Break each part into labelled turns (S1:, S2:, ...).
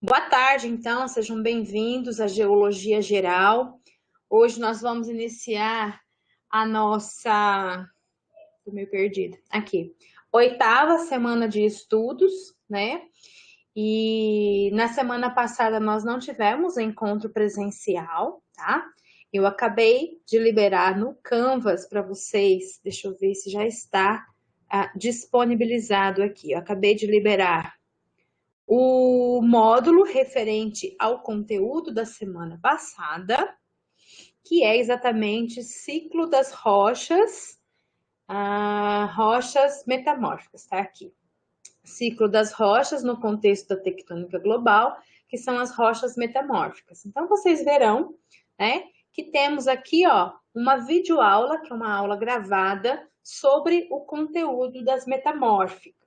S1: Boa tarde, então, sejam bem-vindos à Geologia Geral. Hoje nós vamos iniciar a nossa, tô meio perdida, aqui, oitava semana de estudos, né? E na semana passada nós não tivemos encontro presencial, tá? Eu acabei de liberar no Canvas para vocês, deixa eu ver se já está disponibilizado aqui. Eu acabei de liberar o módulo referente ao conteúdo da semana passada, que é exatamente ciclo das rochas, rochas metamórficas, tá aqui. Ciclo das rochas no contexto da tectônica global, que são as rochas metamórficas. Então, vocês verão, né, que temos aqui, ó, uma videoaula, que é uma aula gravada sobre o conteúdo das metamórficas.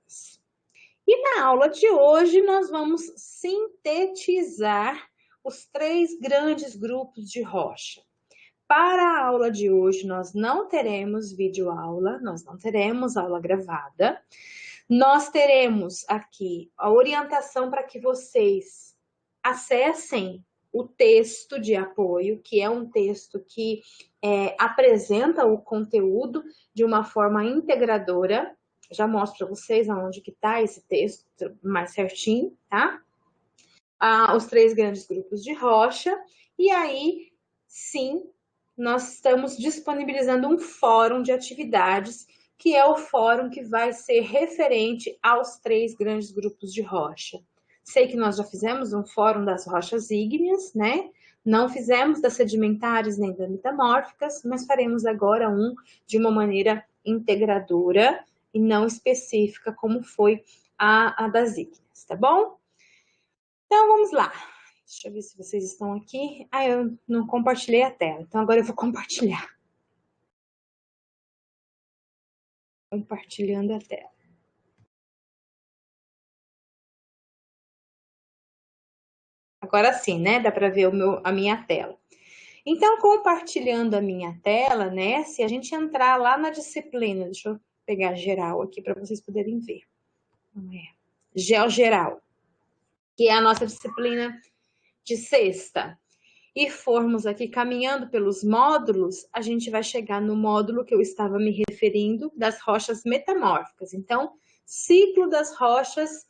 S1: E na aula de hoje nós vamos sintetizar os três grandes grupos de rocha. Para a aula de hoje nós não teremos videoaula, nós não teremos aula gravada. Nós teremos aqui a orientação para que vocês acessem o texto de apoio, que é um texto que apresenta o conteúdo de uma forma integradora. Já mostro para vocês aonde que está esse texto mais certinho, tá? Os três grandes grupos de rocha. E aí, sim, nós estamos disponibilizando um fórum de atividades, que é o fórum que vai ser referente aos três grandes grupos de rocha. Sei que nós já fizemos um fórum das rochas ígneas, né? Não fizemos das sedimentares nem das metamórficas, mas faremos agora um de uma maneira integradora e não específica, como foi a das ígneas, tá bom? Então, vamos lá. Deixa eu ver se vocês estão aqui. Eu não compartilhei a tela, então agora eu vou compartilhar. Compartilhando a tela. Agora sim, né? Dá para ver a minha tela. Então, compartilhando a minha tela, né? Se a gente entrar lá na disciplina, deixa eu pegar geral aqui para vocês poderem ver. GeoGeral, que é a nossa disciplina de sexta. E formos aqui caminhando pelos módulos, a gente vai chegar no módulo que eu estava me referindo, das rochas metamórficas. Então, ciclo das rochas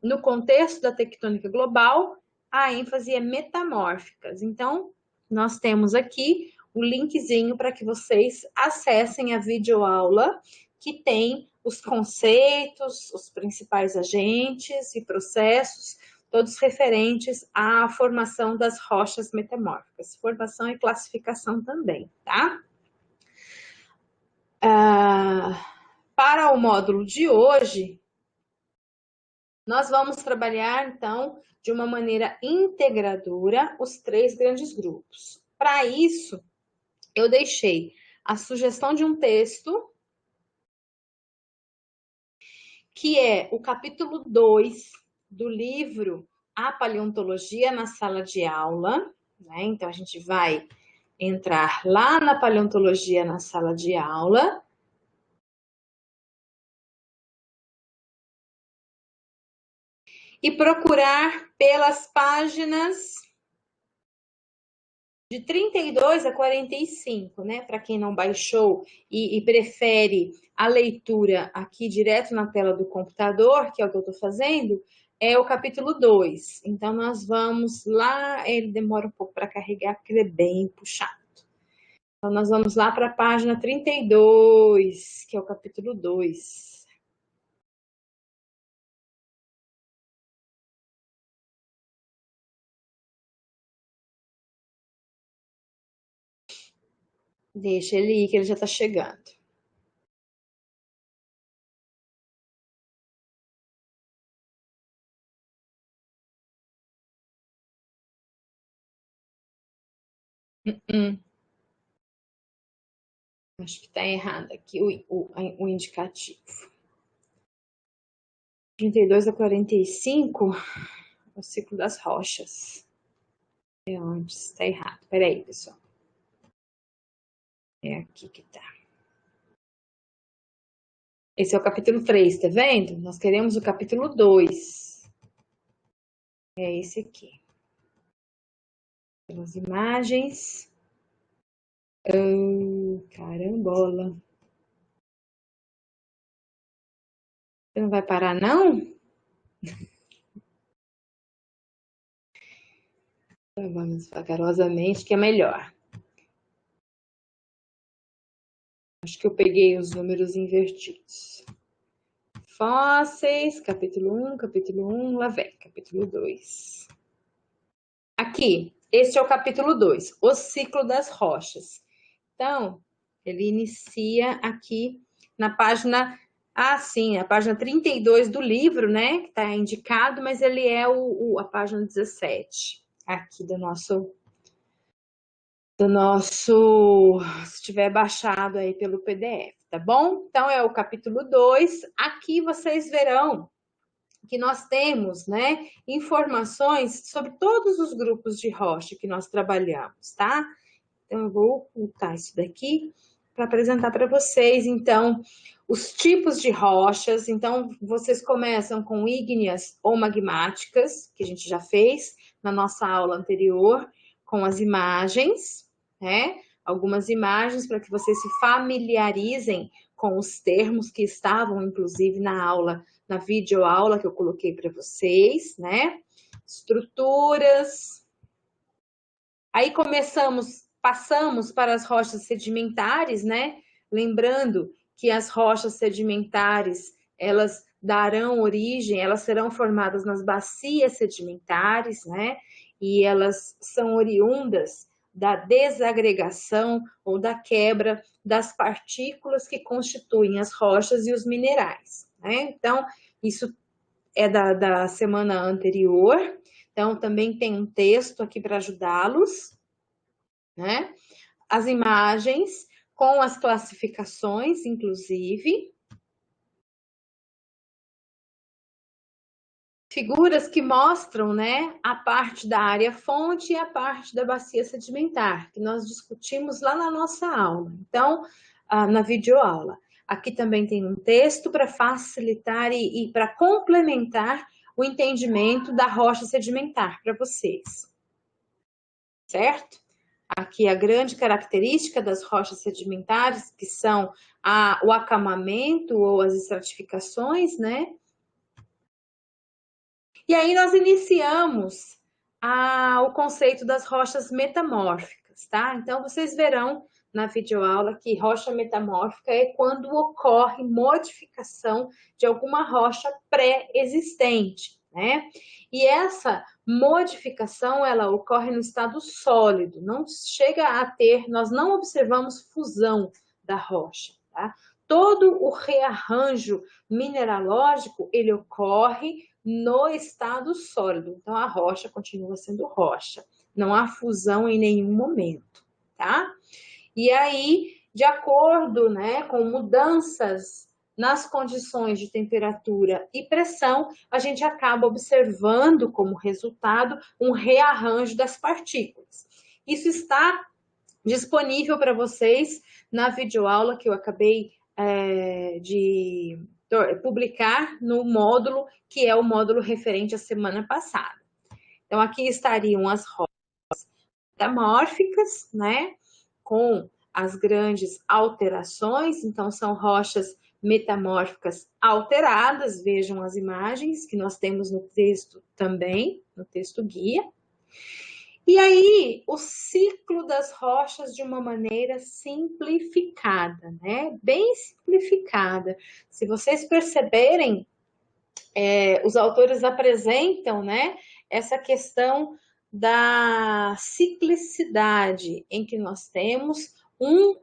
S1: no contexto da tectônica global, a ênfase é metamórficas. Então, nós temos aqui o linkzinho para que vocês acessem a videoaula, que tem os conceitos, os principais agentes e processos, todos referentes à formação das rochas metamórficas. Formação e classificação também, tá? Para o módulo de hoje, nós vamos trabalhar, então, de uma maneira integradora, os três grandes grupos. Para isso, eu deixei a sugestão de um texto, que é o capítulo 2 do livro A Paleontologia na Sala de Aula, né? Então, a gente vai entrar lá na paleontologia na sala de aula. E procurar pelas páginas de 32 a 45, né? Para quem não baixou e prefere a leitura aqui direto na tela do computador, que é o que eu estou fazendo, é o capítulo 2. Então, nós vamos lá, ele demora um pouco para carregar, porque ele é bem puxado. Então, nós vamos lá para a página 32, que é o capítulo 2. Deixa ele ir, que ele já está chegando. Acho que está errado aqui o indicativo. 32 a 45, o ciclo das rochas. É onde está errado. Peraí, pessoal. É aqui que está. Esse é o capítulo 3, tá vendo? Nós queremos o capítulo 2. É esse aqui. Pelas imagens. Carambola. Você não vai parar, não? Então, vamos vagarosamente, que é melhor. Acho que eu peguei os números invertidos. Fósseis, capítulo 1, lá vem, capítulo 2. Aqui, este é o capítulo 2, o ciclo das rochas. Então, ele inicia aqui na página, sim, a página 32 do livro, né, que está indicado, mas ele é a página 17, aqui se tiver baixado aí pelo PDF, tá bom? Então, é o capítulo 2. Aqui vocês verão que nós temos, né, informações sobre todos os grupos de rocha que nós trabalhamos, tá? Então, eu vou ocultar isso daqui para apresentar para vocês, então, os tipos de rochas. Então, vocês começam com ígneas ou magmáticas, que a gente já fez na nossa aula anterior, com as imagens, né? Algumas imagens para que vocês se familiarizem com os termos que estavam, inclusive, na aula, na videoaula que eu coloquei para vocês, né? Estruturas. Aí passamos para as rochas sedimentares, né? Lembrando que as rochas sedimentares, elas darão origem, elas serão formadas nas bacias sedimentares, né? E elas são oriundas da desagregação ou da quebra das partículas que constituem as rochas e os minerais, né? Então, isso é da semana anterior. Então, também tem um texto aqui para ajudá-los, né? As imagens com as classificações, inclusive. Figuras que mostram, né, a parte da área fonte e a parte da bacia sedimentar, que nós discutimos lá na nossa aula. Então, na videoaula. Aqui também tem um texto para facilitar e para complementar o entendimento da rocha sedimentar para vocês. Certo? Aqui a grande característica das rochas sedimentares, que são o acamamento ou as estratificações, né? E aí nós iniciamos o conceito das rochas metamórficas, tá? Então, vocês verão na videoaula que rocha metamórfica é quando ocorre modificação de alguma rocha pré-existente, né? E essa modificação, ela ocorre no estado sólido, não chega a ter, nós não observamos fusão da rocha, tá? Todo o rearranjo mineralógico, ele ocorre no estado sólido. Então, a rocha continua sendo rocha. Não há fusão em nenhum momento, tá? E aí, de acordo, né, com mudanças nas condições de temperatura e pressão, a gente acaba observando como resultado um rearranjo das partículas. Isso está disponível para vocês na videoaula que eu acabei de publicar no módulo, que é o módulo referente à semana passada. Então, aqui estariam as rochas metamórficas, né, com as grandes alterações, então são rochas metamórficas alteradas, vejam as imagens que nós temos no texto também, no texto guia. E aí, o ciclo das rochas de uma maneira simplificada, né? Bem simplificada. Se vocês perceberem, os autores apresentam, né, essa questão da ciclicidade, em que nós temos um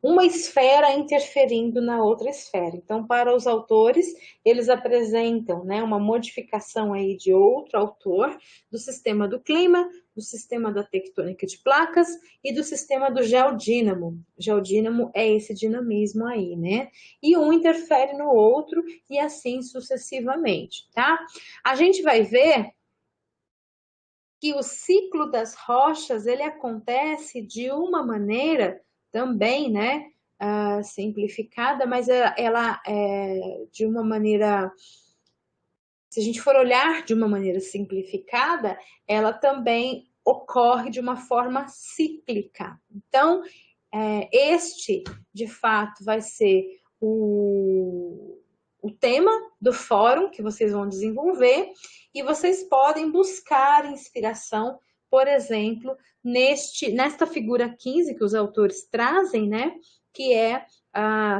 S1: uma esfera interferindo na outra esfera. Então, para os autores, eles apresentam, né, uma modificação aí de outro autor do sistema do clima, do sistema da tectônica de placas e do sistema do geodínamo. Geodínamo é esse dinamismo aí, né? E um interfere no outro e assim sucessivamente, tá? A gente vai ver que o ciclo das rochas, ele acontece de uma maneira também, né, simplificada, mas ela é de uma maneira se a gente for olhar de uma maneira simplificada, ela também ocorre de uma forma cíclica. Então, de fato, vai ser o tema do fórum que vocês vão desenvolver e vocês podem buscar inspiração, por exemplo, nesta figura 15 que os autores trazem, né? Que é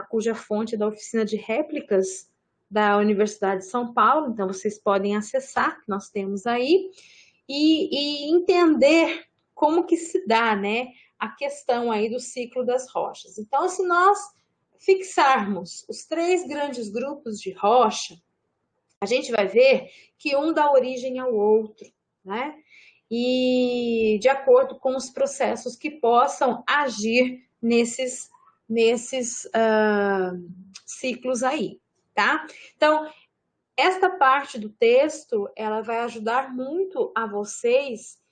S1: cuja fonte da oficina de réplicas da Universidade de São Paulo, então vocês podem acessar, que nós temos aí, e entender como que se dá, né, a questão aí do ciclo das rochas. Então, se nós fixarmos os 3 grandes grupos de rocha, a gente vai ver que um dá origem ao outro, né? E de acordo com os processos que possam agir nesses ciclos aí, tá? Então, esta parte do texto, ela vai ajudar muito a vocês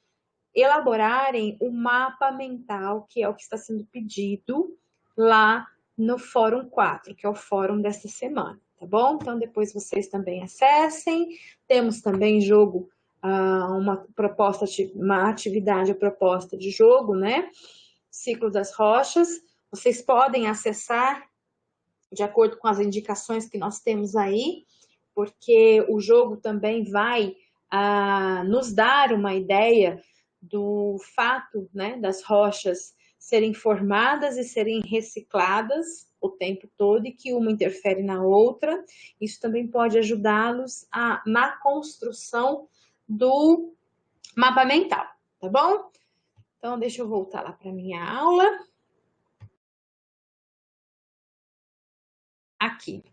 S1: elaborarem o mapa mental, que é o que está sendo pedido lá no Fórum 4, que é o fórum desta semana, tá bom? Então, depois vocês também acessem. Temos também jogo, uma atividade proposta de jogo, né? Ciclo das rochas. Vocês podem acessar de acordo com as indicações que nós temos aí, porque o jogo também vai nos dar uma ideia do fato, né, das rochas serem formadas e serem recicladas o tempo todo e que uma interfere na outra. Isso também pode ajudá-los na construção do mapa mental, tá bom? Então, deixa eu voltar lá para minha aula. Aqui.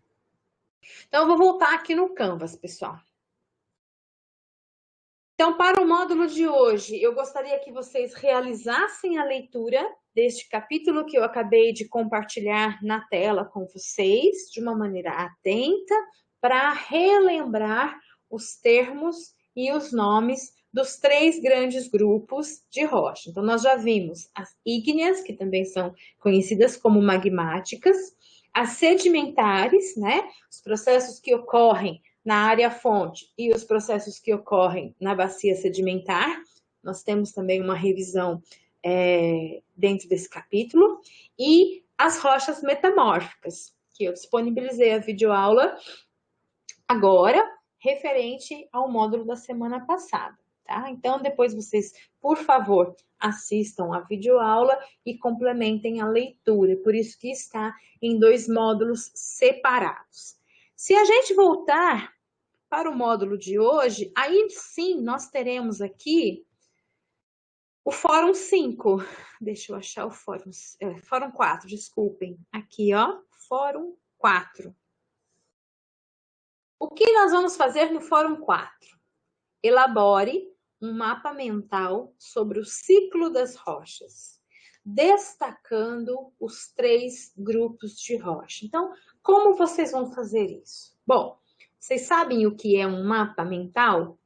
S1: Então, eu vou voltar aqui no Canvas, pessoal. Então, para o módulo de hoje, eu gostaria que vocês realizassem a leitura deste capítulo que eu acabei de compartilhar na tela com vocês, de uma maneira atenta, para relembrar os termos e os nomes dos 3 grandes grupos de rocha. Então, nós já vimos as ígneas, que também são conhecidas como magmáticas, as sedimentares, né? Os processos que ocorrem na área fonte e os processos que ocorrem na bacia sedimentar. Nós temos também uma revisão dentro desse capítulo. E as rochas metamórficas, que eu disponibilizei a videoaula agora, referente ao módulo da semana passada. Tá? Então, depois vocês, por favor, assistam a videoaula e complementem a leitura. Por isso que está em 2 módulos separados. Se a gente voltar para o módulo de hoje, aí sim nós teremos aqui o Fórum 5. Deixa eu achar o Fórum, Fórum 4, desculpem. Aqui, ó, Fórum 4. O que nós vamos fazer no Fórum 4? Elabore um mapa mental sobre o ciclo das rochas, destacando os 3 grupos de rocha. Então, como vocês vão fazer isso? Bom, vocês sabem o que é um mapa mental?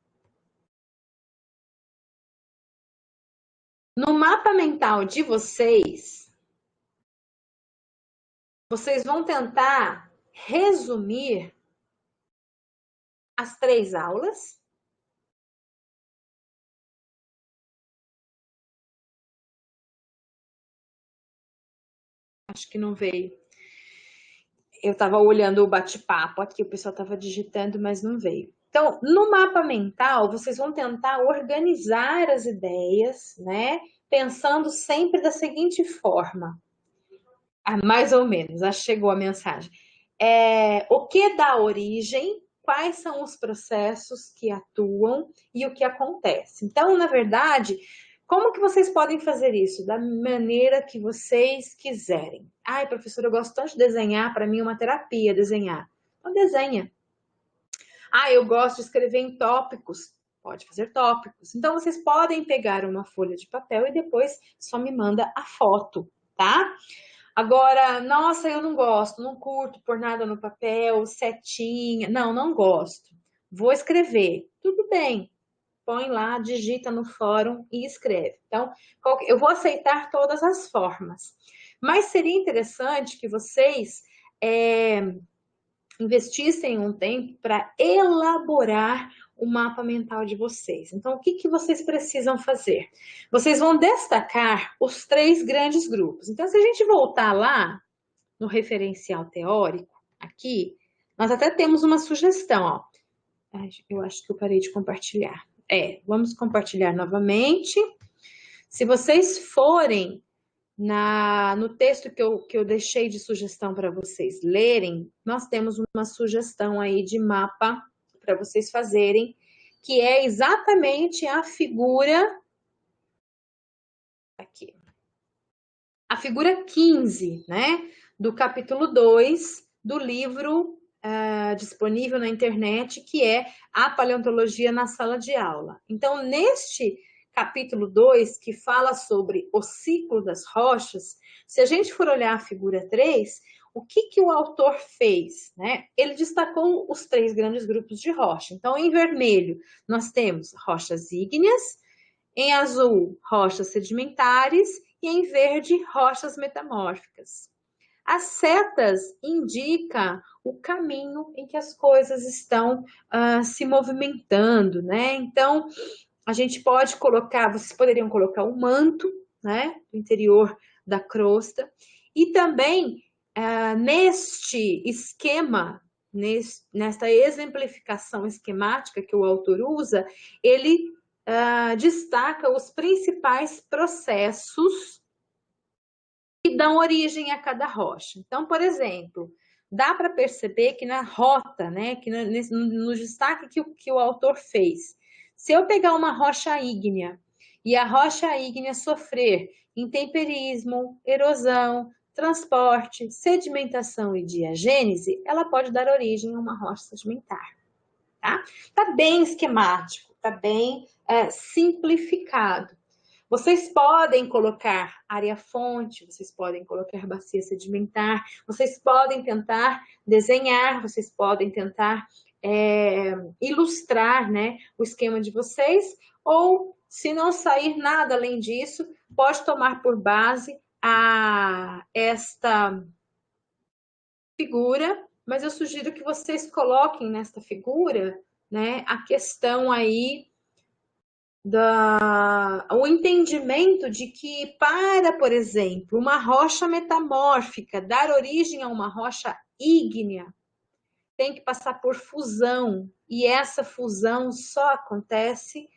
S1: No mapa mental de vocês vão tentar resumir as 3 aulas. Acho que não veio. Eu estava olhando o bate-papo aqui, o pessoal estava digitando, mas não veio. Então, no mapa mental, vocês vão tentar organizar as ideias, né? Pensando sempre da seguinte forma. Mais ou menos, acho que chegou a mensagem. O que dá origem, quais são os processos que atuam e o que acontece. Então, na verdade, como que vocês podem fazer isso? Da maneira que vocês quiserem. Ai, professora, eu gosto tanto de desenhar, para mim é uma terapia desenhar. Então, desenha. Ah, eu gosto de escrever em tópicos. Pode fazer tópicos. Então, vocês podem pegar uma folha de papel e depois só me manda a foto, tá? Agora, nossa, eu não gosto, não curto pôr nada no papel, setinha. Não, não gosto. Vou escrever. Tudo bem. Põe lá, digita no fórum e escreve. Então, eu vou aceitar todas as formas. Mas seria interessante que vocês investissem um tempo para elaborar o mapa mental de vocês. Então, o que, que vocês precisam fazer? Vocês vão destacar os 3 grandes grupos. Então, se a gente voltar lá no referencial teórico, aqui, nós até temos uma sugestão, ó. Eu acho que eu parei de compartilhar. Vamos compartilhar novamente. Se vocês forem no texto que eu deixei de sugestão para vocês lerem, nós temos uma sugestão aí de mapa para vocês fazerem, que é exatamente a figura aqui. A figura 15, né? Do capítulo 2 do livro disponível na internet, que é A Paleontologia na Sala de Aula. Então, neste capítulo 2, que fala sobre o ciclo das rochas, se a gente for olhar a figura 3, o que, que o autor fez? Né? Ele destacou os 3 grandes grupos de rocha. Então, em vermelho, nós temos rochas ígneas, em azul, rochas sedimentares e em verde, rochas metamórficas. As setas indicam o caminho em que as coisas estão se movimentando, né? Então, a gente pode colocar, vocês poderiam colocar o manto, né? Do interior da crosta. E também, neste esquema, nesta exemplificação esquemática que o autor usa, ele destaca os principais processos que dão origem a cada rocha. Então, por exemplo, dá para perceber que na rota, né, que no destaque que o autor fez, se eu pegar uma rocha ígnea e a rocha ígnea sofrer intemperismo, erosão, transporte, sedimentação e diagênese, ela pode dar origem a uma rocha sedimentar. Tá? Tá bem esquemático, tá bem simplificado. Vocês podem colocar área-fonte, vocês podem colocar bacia sedimentar, vocês podem tentar desenhar, vocês podem tentar ilustrar, né, o esquema de vocês, ou se não sair nada além disso, pode tomar por base esta figura, mas eu sugiro que vocês coloquem nesta figura, né, a questão aí o entendimento de que para, por exemplo, uma rocha metamórfica dar origem a uma rocha ígnea, tem que passar por fusão, e essa fusão só acontece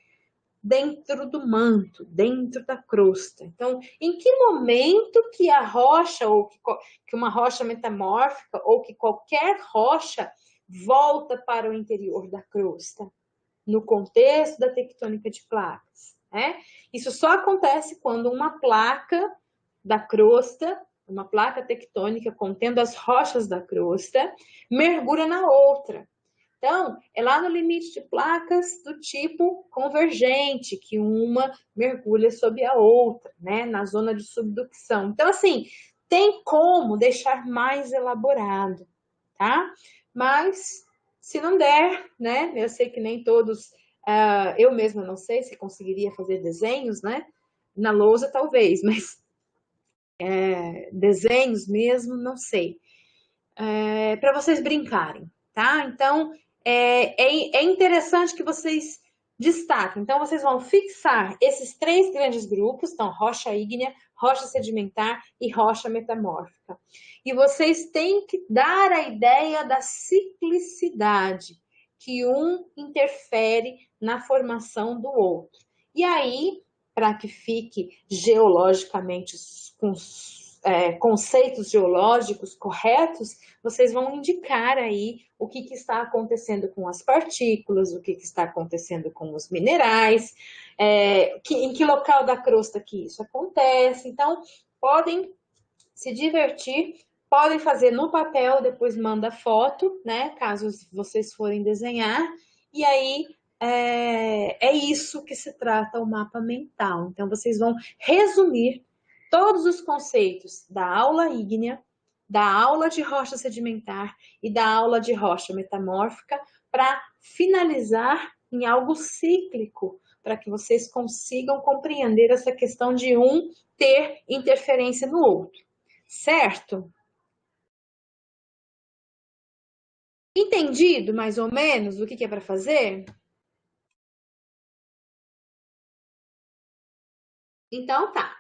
S1: dentro do manto, dentro da crosta. Então, em que momento que a rocha, ou que uma rocha metamórfica, ou que qualquer rocha volta para o interior da crosta? No contexto da tectônica de placas, né? Isso só acontece quando uma placa da crosta, uma placa tectônica contendo as rochas da crosta, mergulha na outra. Então, é lá no limite de placas do tipo convergente, que uma mergulha sob a outra, né? Na zona de subducção. Então, assim, tem como deixar mais elaborado, tá? Mas se não der, né? Eu sei que nem todos, eu mesma não sei se conseguiria fazer desenhos, né? Na lousa talvez, mas desenhos mesmo, não sei. Para vocês brincarem, tá? Então, é interessante que vocês destaquem. Então, vocês vão fixar esses 3 grandes grupos, então, rocha ígnea, rocha sedimentar e rocha metamórfica. E vocês têm que dar a ideia da ciclicidade, que um interfere na formação do outro. E aí, para que fique geologicamente com conceitos geológicos corretos, vocês vão indicar aí o que está acontecendo com as partículas, o que está acontecendo com os minerais, em que local da crosta que isso acontece. Então, podem se divertir, podem fazer no papel, depois manda foto, né? Caso vocês forem desenhar, e aí é isso que se trata o mapa mental. Então, vocês vão resumir todos os conceitos da aula ígnea, da aula de rocha sedimentar e da aula de rocha metamórfica para finalizar em algo cíclico, para que vocês consigam compreender essa questão de um ter interferência no outro, certo? Entendido, mais ou menos, o que é para fazer? Então tá.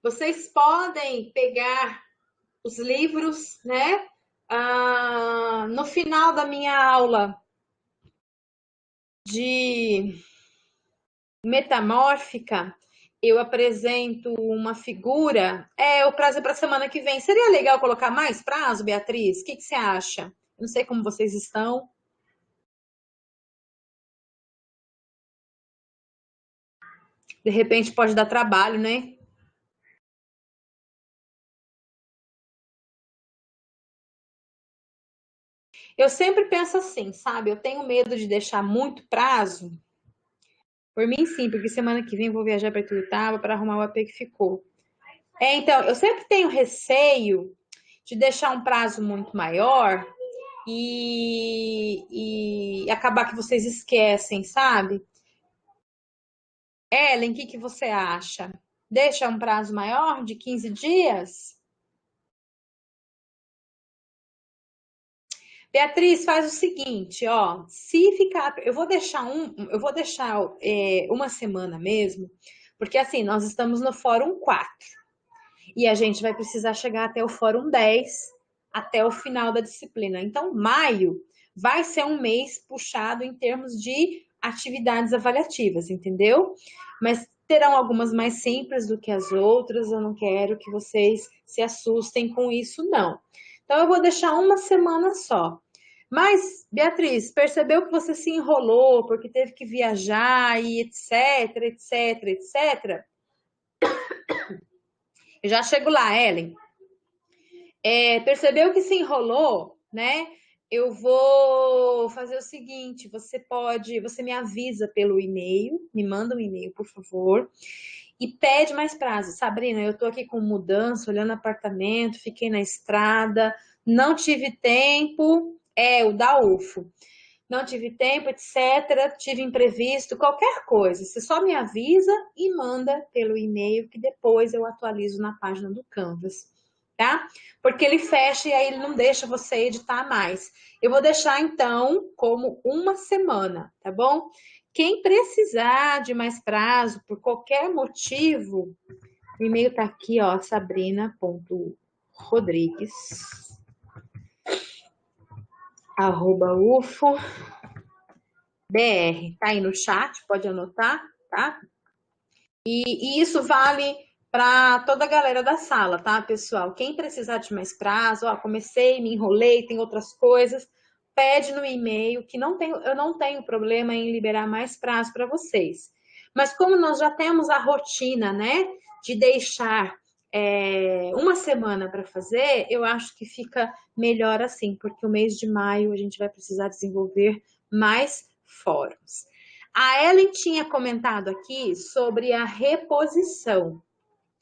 S1: Vocês podem pegar os livros, né? No final da minha aula de metamórfica, eu apresento uma figura. O prazo é para a semana que vem. Seria legal colocar mais prazo, Beatriz? O que você acha? Não sei como vocês estão. De repente pode dar trabalho, né? Eu sempre penso assim, sabe? Eu tenho medo de deixar muito prazo. Por mim, sim, porque semana que vem eu vou viajar para Ituiutaba para arrumar o AP que ficou. Então, eu sempre tenho receio de deixar um prazo muito maior e acabar que vocês esquecem, sabe? Ellen, o que você acha? Deixa um prazo maior de 15 dias? Beatriz, faz o seguinte, ó, se ficar, eu vou deixar uma semana mesmo, porque assim, nós estamos no Fórum 4 e a gente vai precisar chegar até o Fórum 10 até o final da disciplina. Então, maio vai ser um mês puxado em termos de atividades avaliativas, entendeu? Mas terão algumas mais simples do que as outras, eu não quero que vocês se assustem com isso, não. Então, eu vou deixar uma semana só. Mas, Beatriz, percebeu que você se enrolou porque teve que viajar e etc, etc, etc? Eu já chego lá, Ellen. Percebeu que se enrolou, né? Eu vou fazer o seguinte: você me avisa pelo e-mail, me manda um e-mail, por favor, e pede mais prazo. Sabrina, eu tô aqui com mudança, olhando apartamento, fiquei na estrada, não tive tempo. O da UFO. Não tive tempo, etc. Tive imprevisto, qualquer coisa. Você só me avisa e manda pelo e-mail que depois eu atualizo na página do Canvas, tá? Porque ele fecha e aí ele não deixa você editar mais. Eu vou deixar então como uma semana, tá bom? Quem precisar de mais prazo por qualquer motivo, o e-mail tá aqui, ó, sabrina.rodrigues@ufo.br. Tá aí no chat, pode anotar, tá? E isso vale para toda a galera da sala, tá, pessoal? Quem precisar de mais prazo, ó, comecei, me enrolei, tem outras coisas, pede no e-mail, que eu não tenho problema em liberar mais prazo para vocês. Mas como nós já temos a rotina, né, de deixar uma semana para fazer, eu acho que fica melhor assim, porque o mês de maio a gente vai precisar desenvolver mais fóruns. A Ellen tinha comentado aqui sobre a reposição.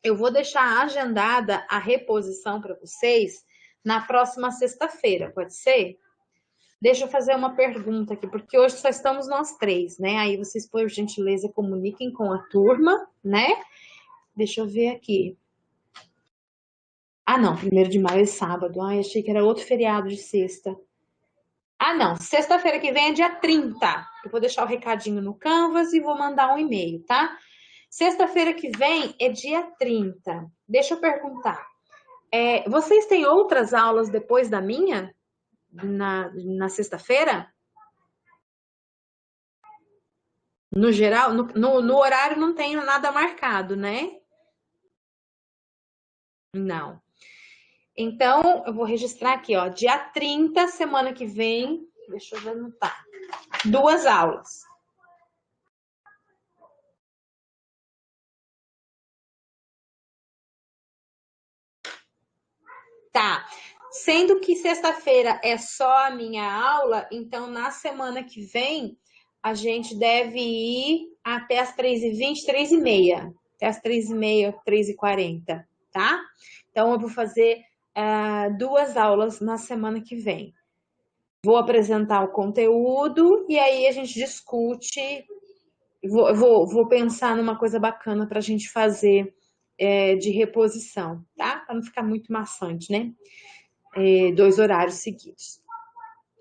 S1: Eu vou deixar agendada a reposição para vocês na próxima sexta-feira, pode ser? Deixa eu fazer uma pergunta aqui, porque hoje só estamos nós três, né? Aí vocês, por gentileza, comuniquem com a turma, né? Deixa eu ver aqui. Ah, não, 1º de maio é sábado. Ai, achei que era outro feriado de sexta. Ah, não, sexta-feira que vem é dia 30. Eu vou deixar o recadinho no Canvas e vou mandar um e-mail, tá? Sexta-feira que vem é dia 30. Deixa eu perguntar. Vocês têm outras aulas depois da minha? Na sexta-feira? No geral, no horário não tenho nada marcado, né? Não. Então, eu vou registrar aqui, ó. Dia 30, semana que vem. Deixa eu anotar. 2 aulas. Tá. Sendo que sexta-feira é só a minha aula, então na semana que vem a gente deve ir até as 3h20, 3h30. Até as 3h30, 3h40, tá? Então eu vou fazer 2 aulas na semana que vem. Vou apresentar o conteúdo e aí a gente discute. Vou pensar numa coisa bacana para a gente fazer de reposição, tá? Para não ficar muito maçante, né? 2 horários seguidos.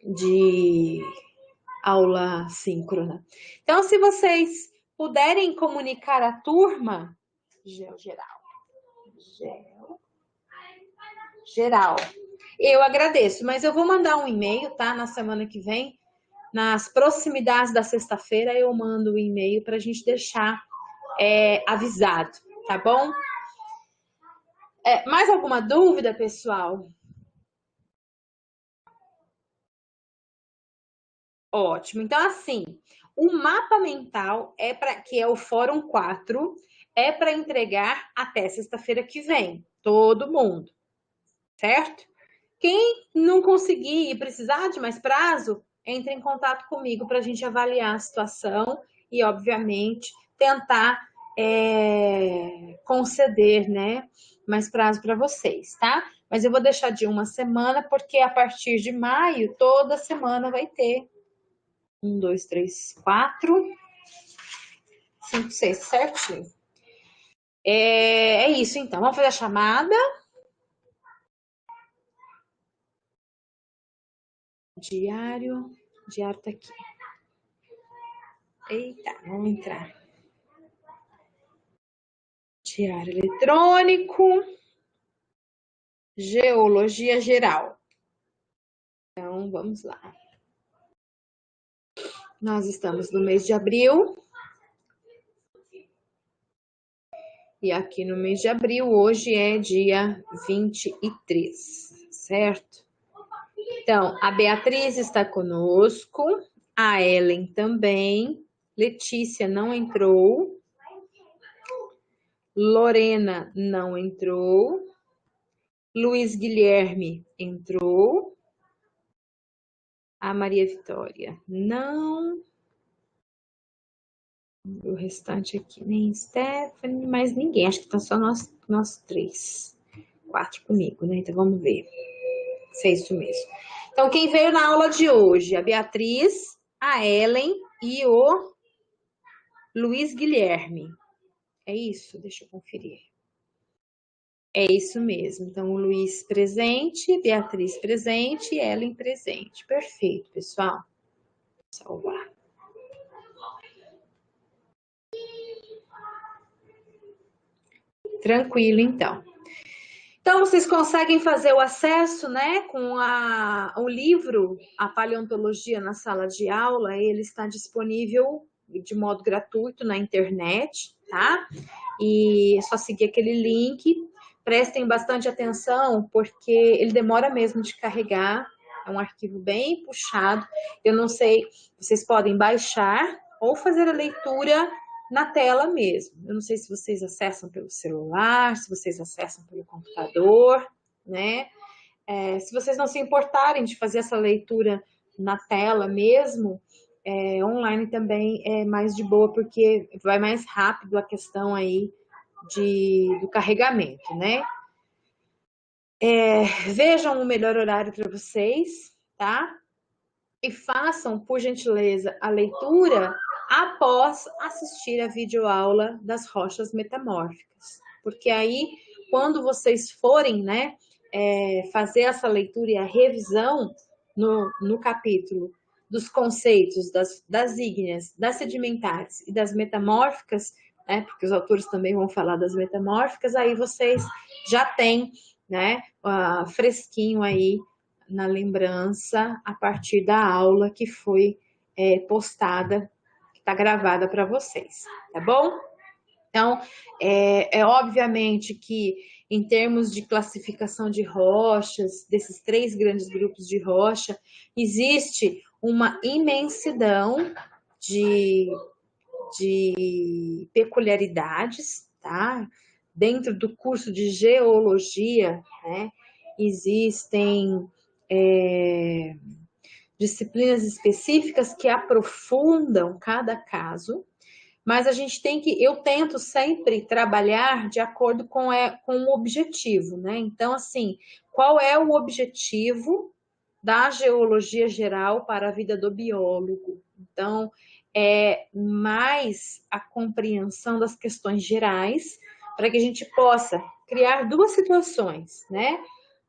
S1: de aula síncrona. Então, se vocês puderem comunicar à turma, geral, eu agradeço, mas eu vou mandar um e-mail, tá? Na semana que vem, nas proximidades da sexta-feira, eu mando o e-mail para a gente deixar avisado, tá bom? Mais alguma dúvida, pessoal? Ótimo. Então, assim, o mapa mental que é o Fórum 4, é para entregar até sexta-feira que vem, todo mundo, certo? Quem não conseguir e precisar de mais prazo, entre em contato comigo para a gente avaliar a situação e, obviamente, tentar conceder, né, mais prazo para vocês, tá? Mas eu vou deixar de uma semana, porque a partir de maio, toda semana vai ter 1, 2, 3, 4, 5, 6, certinho. É isso, então. Vamos fazer a chamada. Diário tá aqui. Eita, vamos entrar. Diário eletrônico. Geologia geral. Então, vamos lá. Nós estamos no mês de abril. E aqui no mês de abril, hoje é dia 23, certo? Então, a Beatriz está conosco, a Ellen também, Letícia não entrou, Lorena não entrou, Luiz Guilherme entrou, a Maria Vitória não, o restante aqui, nem Stephanie, mais ninguém, acho que tá só nós três, 4 comigo, né? Então vamos ver se é isso mesmo. Então quem veio na aula de hoje? A Beatriz, a Ellen e o Luiz Guilherme. É isso? Deixa eu conferir. É isso mesmo. Então, o Luiz presente, Beatriz presente e Ellen presente. Perfeito, pessoal. Salvar. Tranquilo, então. Então, vocês conseguem fazer o acesso, né, com o livro, A Paleontologia na Sala de Aula. Ele está disponível de modo gratuito na internet, tá? E é só seguir aquele link. Prestem bastante atenção, porque ele demora mesmo de carregar. É um arquivo bem puxado. Eu não sei, vocês podem baixar ou fazer a leitura na tela mesmo. Eu não sei se vocês acessam pelo celular, se vocês acessam pelo computador, né? Se vocês não se importarem de fazer essa leitura na tela mesmo, online também é mais de boa, porque vai mais rápido a questão aí do carregamento, né? Vejam o melhor horário para vocês, tá? E façam, por gentileza, a leitura após assistir a videoaula das rochas metamórficas. Porque aí, quando vocês forem, né, fazer essa leitura e a revisão no capítulo dos conceitos das ígneas, das sedimentares e das metamórficas, né, porque os autores também vão falar das metamórficas, aí vocês já têm, né, fresquinho aí na lembrança a partir da aula que foi postada, que está gravada para vocês, tá bom? Então, obviamente que em termos de classificação de rochas, desses 3 grandes grupos de rocha, existe uma imensidão de peculiaridades, tá? Dentro do curso de geologia, né, existem disciplinas específicas que aprofundam cada caso, mas a gente eu tento sempre trabalhar de acordo com o objetivo, né? Então, assim, qual é o objetivo da geologia geral para a vida do biólogo? Então, é mais a compreensão das questões gerais para que a gente possa criar 2 situações, né?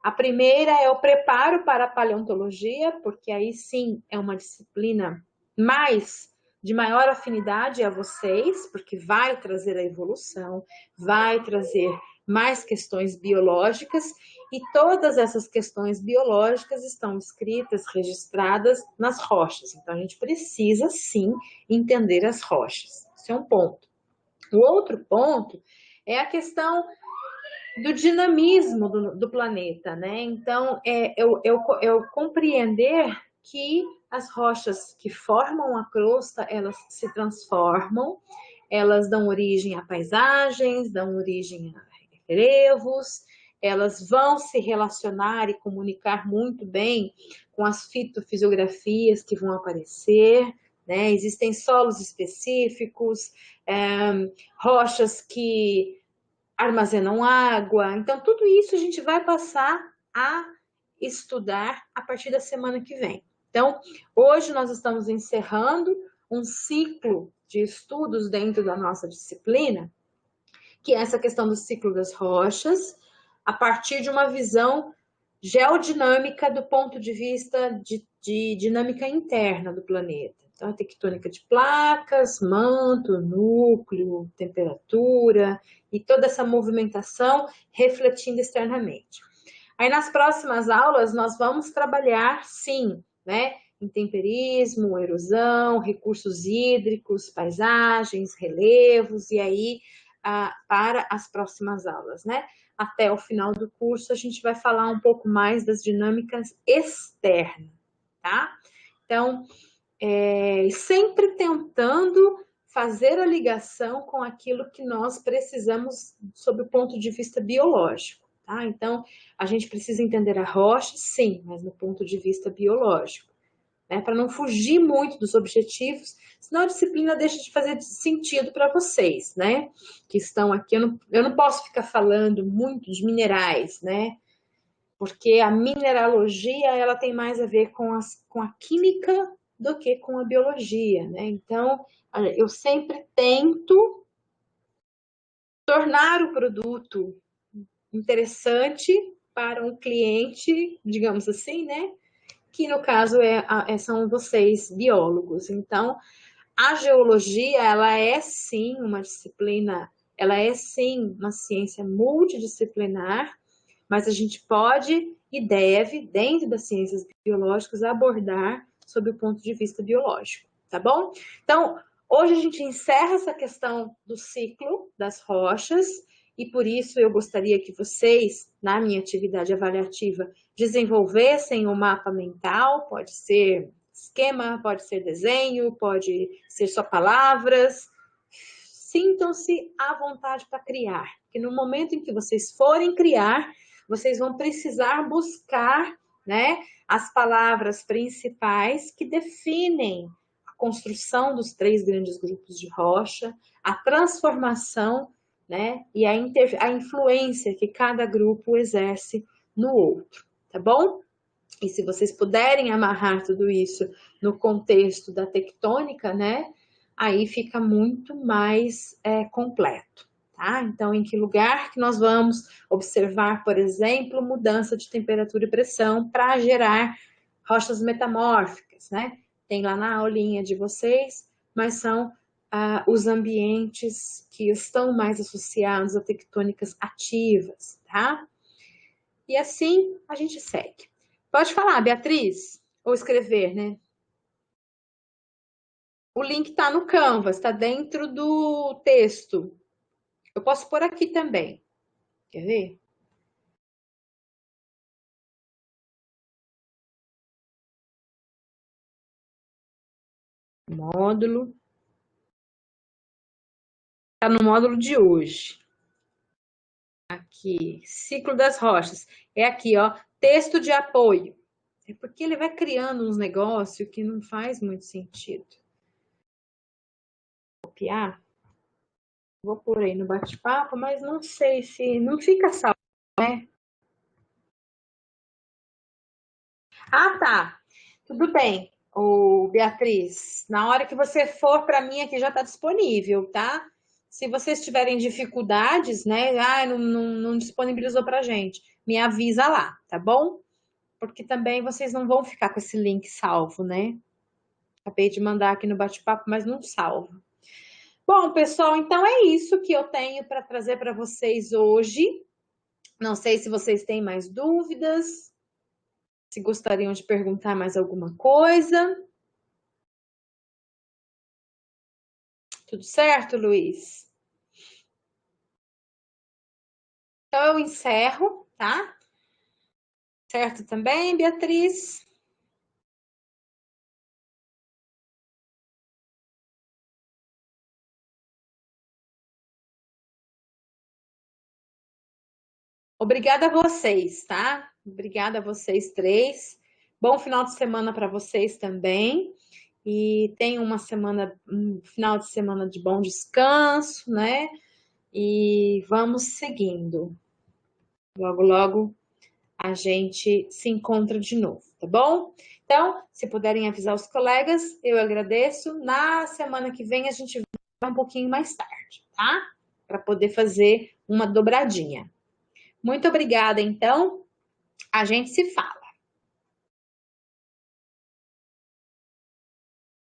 S1: A primeira é o preparo para a paleontologia, porque aí sim é uma disciplina de maior afinidade a vocês, porque vai trazer a evolução, vai trazer mais questões biológicas, e todas essas questões biológicas estão escritas, registradas nas rochas. Então, a gente precisa, sim, entender as rochas. Esse é um ponto. O outro ponto é a questão do dinamismo do planeta, né? Então, eu compreender que as rochas que formam a crosta, elas se transformam, elas dão origem a paisagens, dão origem a relevos, elas vão se relacionar e comunicar muito bem com as fitofisiografias que vão aparecer, né? Existem solos específicos, rochas que armazenam água. Então, tudo isso a gente vai passar a estudar a partir da semana que vem. Então, hoje nós estamos encerrando um ciclo de estudos dentro da nossa disciplina, que é essa questão do ciclo das rochas, a partir de uma visão geodinâmica do ponto de vista de dinâmica interna do planeta. Então, a tectônica de placas, manto, núcleo, temperatura e toda essa movimentação refletindo externamente. Aí, nas próximas aulas, nós vamos trabalhar, sim, né, intemperismo, erosão, recursos hídricos, paisagens, relevos, e aí, para as próximas aulas, né? Até o final do curso, a gente vai falar um pouco mais das dinâmicas externas, tá? Então, sempre tentando fazer a ligação com aquilo que nós precisamos sob o ponto de vista biológico, tá? Então, a gente precisa entender a rocha, sim, mas no ponto de vista biológico, né? Para não fugir muito dos objetivos, senão a disciplina deixa de fazer sentido para vocês, né? Que estão aqui. Eu não posso ficar falando muito de minerais, né? Porque a mineralogia, ela tem mais a ver com a química do que com a biologia, né? Então, eu sempre tento tornar o produto interessante para um cliente, digamos assim, né? Que no caso são vocês, biólogos. Então, a geologia, ela é sim uma disciplina, ela é sim uma ciência multidisciplinar, mas a gente pode e deve, dentro das ciências biológicas, abordar sob o ponto de vista biológico, tá bom? Então, hoje a gente encerra essa questão do ciclo das rochas, e por isso eu gostaria que vocês, na minha atividade avaliativa, desenvolvessem um mapa mental, pode ser esquema, pode ser desenho, pode ser só palavras. Sintam-se à vontade para criar, porque no momento em que vocês forem criar, vocês vão precisar buscar, né, as palavras principais que definem a construção dos três grandes grupos de rocha, a transformação, né, e a influência que cada grupo exerce no outro, tá bom? E se vocês puderem amarrar tudo isso no contexto da tectônica, né, aí fica muito mais completo. Tá? Então, em que lugar que nós vamos observar, por exemplo, mudança de temperatura e pressão para gerar rochas metamórficas, né? Tem lá na aulinha de vocês, mas são os ambientes que estão mais associados a tectônicas ativas, tá? E assim a gente segue. Pode falar, Beatriz, ou escrever, né? O link está no Canvas, está dentro do texto. Eu posso pôr aqui também. Quer ver? Módulo. Está no módulo de hoje. Aqui, ciclo das rochas. É aqui, ó, texto de apoio. É porque ele vai criando uns negócios que não faz muito sentido. Copiar. Vou pôr aí no bate-papo, mas não sei se... Não fica salvo, né? Ah, tá. Tudo bem, ô Beatriz. Na hora que você for para mim aqui já está disponível, tá? Se vocês tiverem dificuldades, né? Não disponibilizou para gente. me avisa lá, tá bom? Porque também vocês não vão ficar com esse link salvo, né? Acabei de mandar aqui no bate-papo, mas não salvo. Bom, pessoal, então é isso que eu tenho para trazer para vocês hoje. Não sei se vocês têm mais dúvidas, se gostariam de perguntar mais alguma coisa. Tudo certo, Luiz? Então eu encerro, tá? Certo também, Beatriz? Obrigada a vocês, tá? Obrigada a vocês três. Bom final de semana para vocês também. E tenham um final de semana de bom descanso, né? E vamos seguindo. Logo, logo a gente se encontra de novo, tá bom? Então, se puderem avisar os colegas, eu agradeço. Na semana que vem a gente vai um pouquinho mais tarde, tá? Para poder fazer uma dobradinha. Muito obrigada, então. A gente se fala.